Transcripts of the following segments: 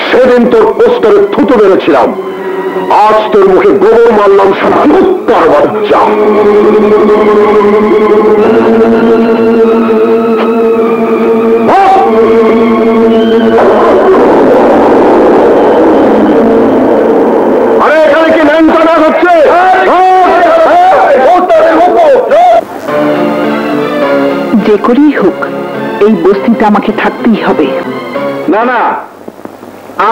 সেদিন তোর পোস্টারে থুতু বেড়েছিলাম, আজ তোর মুখে গোবর মারলাম। সাক্ষাৎকার বাচ্চা, আরে এখানে কি ন্যাংটা হচ্ছে? যে করেই হোক এই বস্তিতে আমাকে থাকতেই হবে। না না,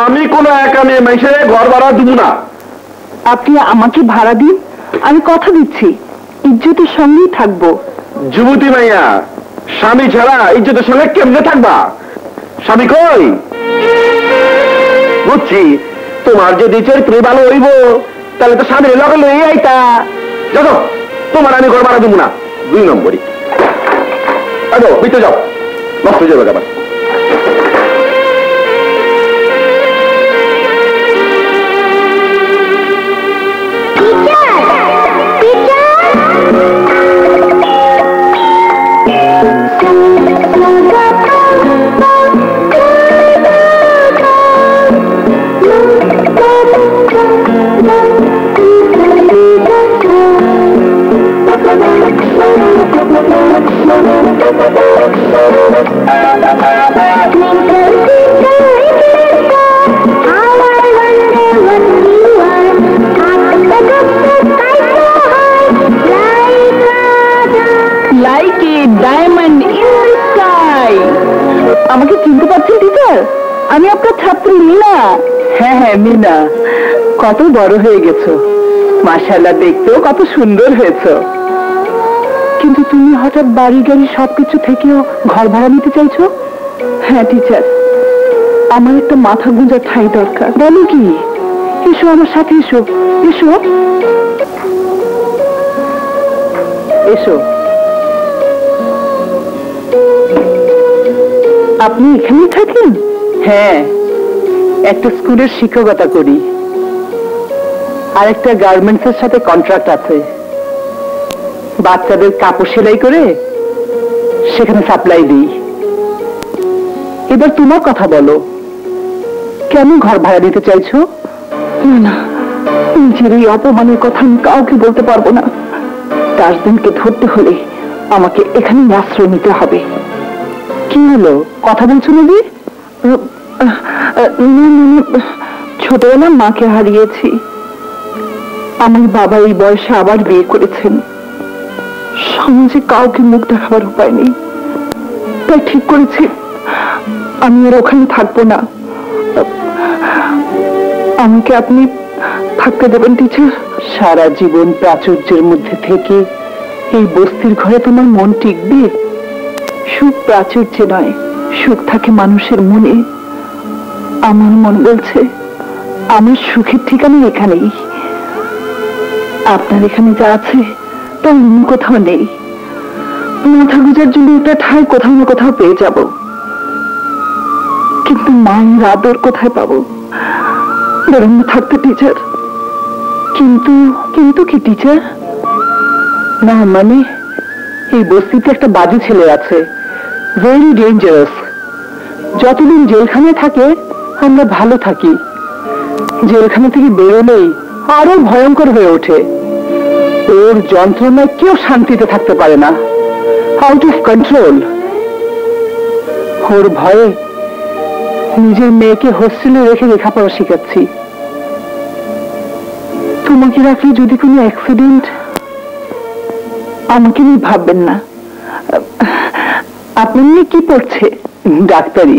আমি কোনো একা মেয়ে মেশে ঘর ভাড়া দিব না। আপনি আমাকে ভাড়া দিন, আমি কথা দিচ্ছি ইজ্জতের সঙ্গেই থাকবো। যুবতী মাইয়া, স্বামী ছাড়া ইজ্জতের সঙ্গে কেমনে থাকবা? স্বামী কই? বুঝছি, তোমার যদি চরিত্র ভালো হইব তাহলে তো স্বামীর লগে লই আইতা। দেখো, তোমার আমি ঘর ভাড়া দিব না। 2 নম্বরই বিতে যাও, নষ্ট হয়ে যাবে আবার। আমাকে চিনতে পারছেন টিচার? আমি আপনার ছাত্রী মিনা। হ্যাঁ হ্যাঁ মিনা, কত বড় হয়ে গেছো, মাশাআল্লাহ, দেখতেও কত সুন্দর হয়েছো। কিন্তু তুমি হঠাৎ বাড়ি গাড়ি সবকিছু থেকেও ঘর ভাড়া নিতে চাইছো? হ্যাঁ টিচার, আমার একটা মাথা গুঁজার ঠাঁই দরকার। বলো কি? এসো আমার সাথে, এসো এসো এসো। আপনি এখানেই থাকেন? হ্যাঁ, একটা স্কুলের শিক্ষকতা করি, আর একটা গার্মেন্টস এর সাথে কন্ট্রাক্ট আছে। বাচ্চাদের কাপড় সেলাই করে সেখানে সাপ্লাই দিই। এবার তোমার কথা বলো, কেন ঘর ভাড়া দিতে চাইছো? না, নিজের এই অপমানের কথা আমি কাউকে বলতে পারবো না। তাজদিনকে ধরতে হলে আমাকে এখানে আশ্রয় নিতে হবে। কি হলো, কথা বলছো না? ছোটবেলা মাকে হারিয়েছি। আমার বাবা এই বয়সে আবার বিয়ে করেছেন। সমাজে কাউকে মুখ দেখাবার উপায় নেই, তাই ঠিক করেছি আমি আর ওখানে থাকবো না। আমাকে আপনি থাকতে দেবেন টিচার? সারা জীবন প্রাচুর্যের মধ্যে থেকে এই বস্তির ঘরে তোমার মন টিকবে? সুখ প্রাচুর্যে নয়, সুখ থাকে মানুষের মনে। আমার মন বলছে আমার সুখের ঠিকানা এখানেই। আপনার এখানে যা আছে তা অন্য কোথাও নেই। মাথা গুজার জন্য একটা ঠাঁই কোথাও না কোথাও পেয়ে যাব, কিন্তু মায়ের আদর কোথায় পাবো? বরং থাকতে টিচার। কিন্তু কিন্তু কি টিচার? না মানে, এই বস্তিতে একটা বাজে ছেলে আছে, ভেরি ডেঞ্জারাস। যতদিন জেলখানায় থাকে আমরা ভালো থাকি, জেলখানা থেকে বেরোলেই আরো ভয়ঙ্কর হয়ে ওঠে। ওর যন্ত্রণায় কেউ শান্তিতে থাকতে পারে না, আউট অফ কন্ট্রোল। ওর ভয়ে নিজের মেয়েকে হোস্টেলে রেখে লেখাপড়া শিখাচ্ছি। তোমাকে রাখলে যদি কোনো অ্যাক্সিডেন্ট, আমাকে নিয়ে ভাববেন না। আপনার মেয়ে কি পড়ছে? ডাক্তারি।